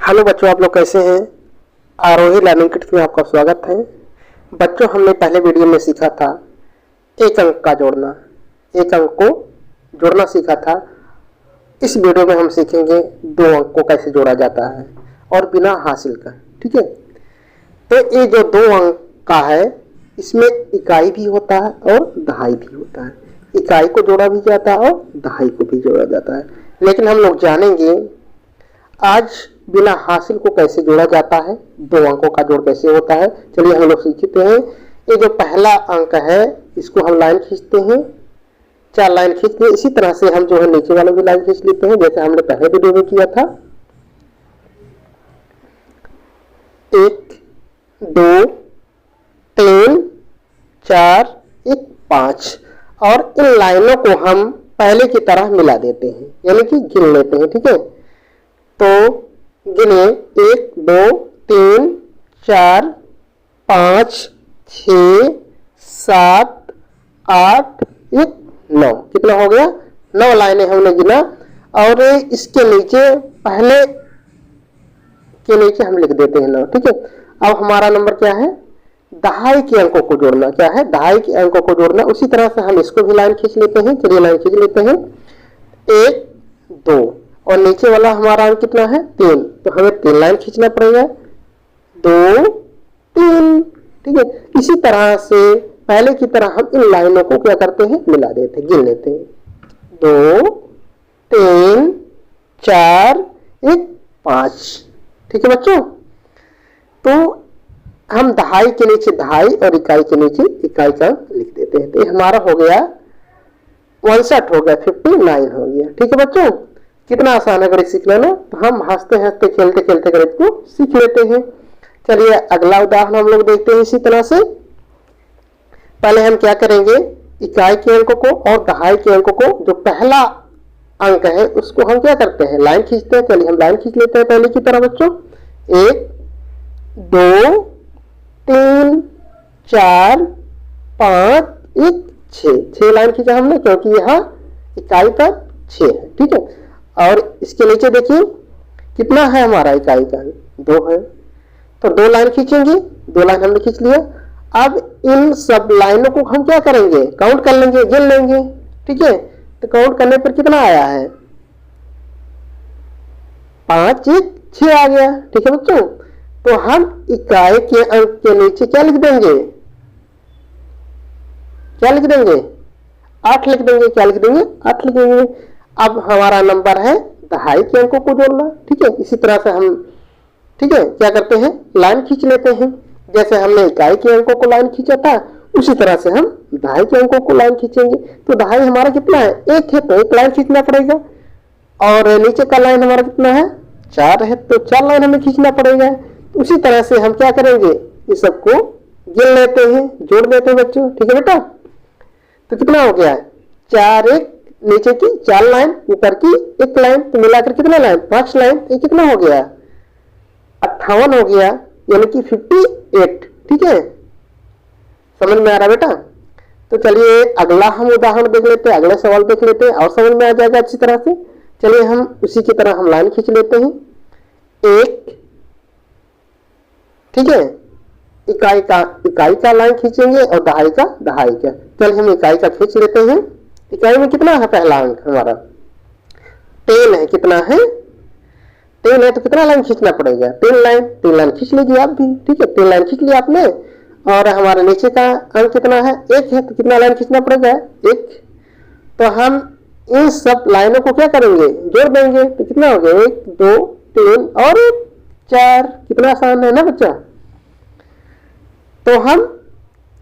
Hello बच्चों, आप लोग कैसे हैं। आरोही लर्निंग किट में आपका स्वागत है। बच्चों, हमने पहले वीडियो में सीखा था एक अंक का जोड़ना, एक अंक को जोड़ना सीखा था। इस वीडियो में हम सीखेंगे दो अंक को कैसे जोड़ा जाता है और बिना हासिल का। ठीक है, तो ये जो दो अंक का है इसमें इकाई भी होता है और दहाई भी होता है। इकाई को जोड़ा भी जाता है और दहाई को भी जोड़ा जाता है, लेकिन हम लोग जानेंगे आज बिना हासिल को कैसे जोड़ा जाता है, दो अंकों का जोड़ कैसे होता है। चलिए हम लोग सीखते हैं। ये जो पहला अंक है इसको हम लाइन खींचते हैं, 4 लाइन खींचते हैं। इसी तरह से हम जो है नीचे वाले भी लाइन खींच लेते हैं, जैसे हमने पहले वीडियो में किया था। 1 2 3 4 1 5 और इन लाइनों को हम पहले की तरह मिला देते हैं, यानी कि गिन लेते हैं। ठीक है, तो गिने 1 2 3 4 5 6 7 8 1 9। कितना हो गया? 9 लाइनें हमने गिना। और इसके नीचे पहले के नीचे हम लिख देते हैं 9। ठीक है, अब हमारा नंबर क्या है? दहाई के अंकों को जोड़ना। क्या है? दहाई के अंकों को जोड़ना। उसी तरह से हम इसको भी लाइन खींच लेते हैं। चलिए लाइन खींच लेते हैं। 1 2 और नीचे वाला हमारा अंक कितना है? 3, तो हमें 3 लाइन खींचना पड़ेगा। 2 3। ठीक है, इसी तरह से पहले की तरह हम इन लाइनों को क्या करते हैं? मिला देते हैं, गिन लेते हैं। 2 3 4 1 5। ठीक है बच्चों, तो हम दहाई के नीचे दहाई और इकाई के नीचे इकाई का लिख देते हैं। तो ये हमारा हो गया 59 हो गया, 59 हो गया। ठीक है बच्चों, कितना आसान है गणित सीखना ना। तो हम हंसते हंसते खेलते खेलते गणित को सीख लेते हैं। चलिए अगला उदाहरण हम लोग देखते हैं। इसी तरह से पहले हम क्या करेंगे? इकाई के अंकों को और दहाई के अंकों को, जो पहला अंक है उसको हम क्या करते हैं? लाइन खींचते हैं। चलिए हम लाइन खींच लेते हैं पहले की तरह बच्चों। 1 2 3 4 5 1 6 लाइन खींचा हमने, क्योंकि यहाँ इकाई का 6 है। ठीक है, और इसके नीचे देखिए कितना है हमारा इकाई का? 2 है, तो 2 लाइन खींचेंगे। 2 लाइन हमने खींच लिया। अब इन सब लाइनों को हम क्या करेंगे? काउंट कर लेंगे, गिन लेंगे। ठीक है, तो काउंट करने पर कितना आया है? 5 1 6 आ गया। ठीक है बच्चों, तो हम इकाई के अंक के नीचे क्या लिख देंगे? क्या लिख देंगे? 8 लिख देंगे। क्या लिख देंगे? 8 लिख देंगे। अब हमारा नंबर है दहाई के अंकों को जोड़ना। ठीक है, इसी तरह से हम ठीक है क्या करते हैं? लाइन खींच लेते हैं। जैसे हमने इकाई के अंकों को लाइन खींचा था, उसी तरह से हम दहाई के अंकों को लाइन खींचेंगे। तो दहाई हमारा कितना है? 1 है, तो 1 लाइन खींचना पड़ेगा। और नीचे का लाइन हमारा कितना है? 4 है, तो 4 लाइन हमें खींचना पड़ेगा। उसी तरह से हम क्या करेंगे? इस सबको गिन लेते हैं, जोड़ देते हैं बच्चों। ठीक है बेटा, तो कितना हो गया? 4 1 नीचे की 4 लाइन, ऊपर की 1 लाइन, तो मिलाकर कितना लाइन? 5 लाइन। ये कितना हो गया? 58 हो गया, यानी कि 58। ठीक है, समझ में आ रहा बेटा? तो चलिए अगला हम उदाहरण देख लेते हैं, अगला सवाल देख लेते हैं और समझ में आ जाएगा अच्छी तरह से। चलिए हम उसी की तरह हम लाइन खींच लेते हैं। 1 ठीक है, इकाई का लाइन खींचेंगे और दहाई का दहाई का। चलिए हम इकाई का खींच लेते हैं। इकाई में कितना है? पहला अंक हमारा 10 है। कितना है? 10 है, तो कितना लाइन खींचना पड़ेगा? 3 लाइन खींच लीजिए आप भी। ठीक है, 3 लाइन खींच लिया आपने। और हमारे नीचे का अंक कितना है? 1 है, तो कितना लाइन खींचना पड़ेगा? 1। तो हम इन सब लाइनों को क्या करेंगे? जोड़ देंगे। तो कितना हो गया? 1 2 3 और 4। कितना आसान है ना बच्चा? तो हम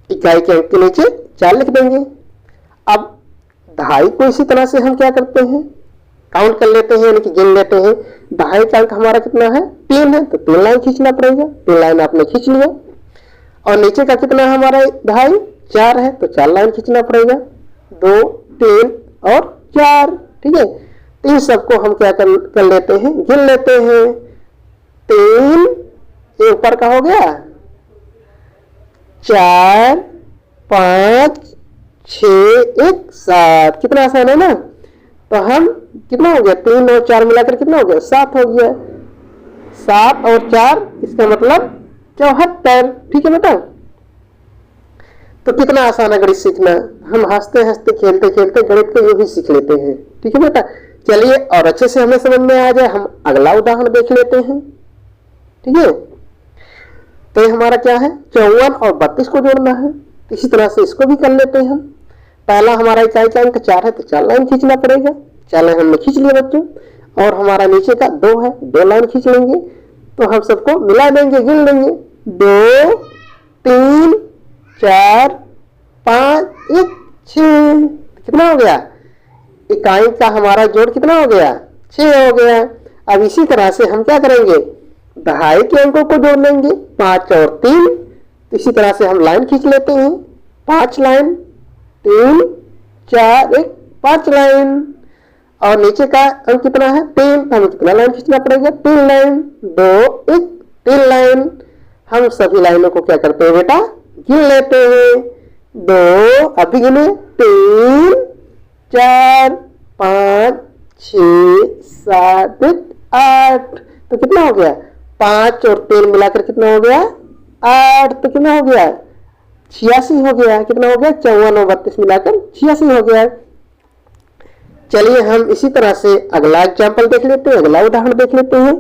इकाई के अंक के नीचे 4 लिख देंगे। अब दहाई को इसी तरह से हम क्या करते हैं? काउंट कर लेते हैं, यानी कि गिन लेते हैं। दहाई का अंक हमारा कितना है? 3 है, तो 3 लाइन खींचना पड़ेगा। 3 लाइन आपने खींच लिया। और नीचे का कितना है हमारा? दहाई 4 है, तो 4 लाइन खींचना पड़ेगा। 2 3 और 4। ठीक है, तो इन सबको हम क्या कर लेते हैं? गिन लेते हैं। 3 ये ऊपर का हो गया, 4 5 6 1 7। कितना आसान है ना? तो हम कितना हो गया? 3 और 4 मिलाकर कितना हो गया? 7 हो गया। 7 और 4 इसका मतलब 74। ठीक है बेटा। तो कितना आसान है गणित सीखना, हम हंसते हंसते खेलते खेलते गणित को यूं ही सीख लेते हैं। ठीक है बेटा। चलिए और अच्छे से हमें समझ में आ जाए, हम अगला उदाहरण देख लेते हैं। ठीक है। तो ये हमारा क्या है, 54 और 32 को जोड़ना है। इसी तरह से इसको भी कर लेते हैं हम। पहला हमारा इकाई का अंक 4 है तो 4 लाइन खींचना पड़ेगा। 4 लाइन हमने खींच लिया बच्चों। और हमारा नीचे का 2 है, 2 लाइन खींच लेंगे। तो हम सबको मिला देंगे, गिन लेंगे। 2 3 4 5 1 6। कितना हो गया, इकाई का हमारा जोड़ कितना हो गया, 6 हो गया। अब इसी तरह से हम क्या करेंगे, दहाई के अंकों को जोड़ लेंगे, 5 और 3। तो इसी तरह से हम लाइन खींच लेते हैं, 5 लाइन, 3 4 1 5 लाइन। और नीचे का अंक कितना है, 3, तो हमें कितना लाइन खींचना पड़ेगा, 3 लाइन। 2 1 3 लाइन। हम सभी लाइनों को क्या करते हैं बेटा, गिन लेते हैं। 2 अभी गिने, 3 4 5 6 7 8। तो कितना हो गया, 5 और 3 मिलाकर कितना हो गया, 8। तो कितना हो गया, 86 हो गया। कितना हो गया, 54 और 32 मिलाकर 86 हो गया। चलिए हम इसी तरह से अगला एग्जाम्पल देख लेते हैं, अगला उदाहरण देख लेते हैं।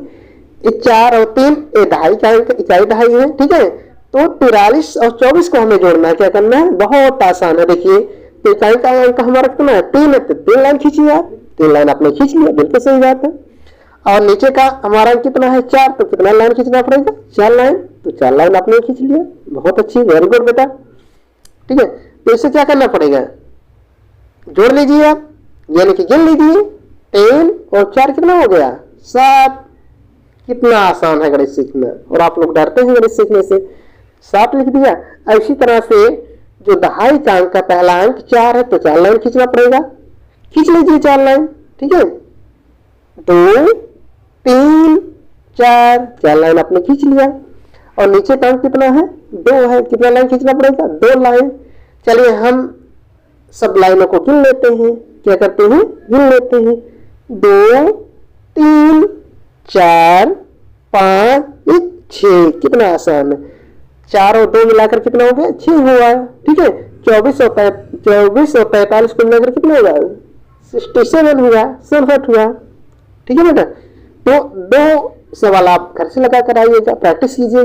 4 और 3 दहाई का अंक, इकाई दहाई है। ठीक है। तो 43 और 24 को हमें जोड़ना है। क्या करना है, बहुत आसान है। देखिए, तो इकाई का अंक हमारा कितना है, 3 है, तो 3 लाइन खींचिए आप। 3 लाइन आपने खींच लिया, बिल्कुल सही बात है। और नीचे का हमारा कितना है, 4, तो कितना लाइन खींचना पड़ेगा, 4 लाइन। तो 4 लाइन आपने खींच लिया, बहुत अच्छी, वेरी गुड बेटा। ठीक है। तो इसे क्या करना पड़ेगा, जोड़ लीजिए आप, यानी कि गिन लीजिए। 3 और 4 कितना हो गया, 7। कितना आसान है गणित सीखना, और आप लोग डरते हैं गणित सीखने से। 7 लिख दिया। इसी तरह से जो दहाई का अंक का पहला अंक 4 है तो 4 लाइन खींचना पड़ेगा, खींच लीजिए 4 लाइन। ठीक है। 2 3 4, 4 लाइन आपने खींच लिया। और नीचे का अंक कितना है, 2 है, कितना लाइन खींचना पड़ेगा, 2 लाइन। चलिए हम सब लाइनों को गिन लेते हैं। क्या करते हैं, गिन लेते हैं। 2 3 4 5 1 6। कितना आसान है, 4 और 2 मिलाकर कितना हो गया, 6 हुआ। ठीक है। 24 और 45 को मिलाकर कितना होगा, 67 हुआ, 67 हुआ। ठीक है बेटा। तो 2 सवाल आप घर से लगा कर आइएगा, प्रैक्टिस कीजिएगा।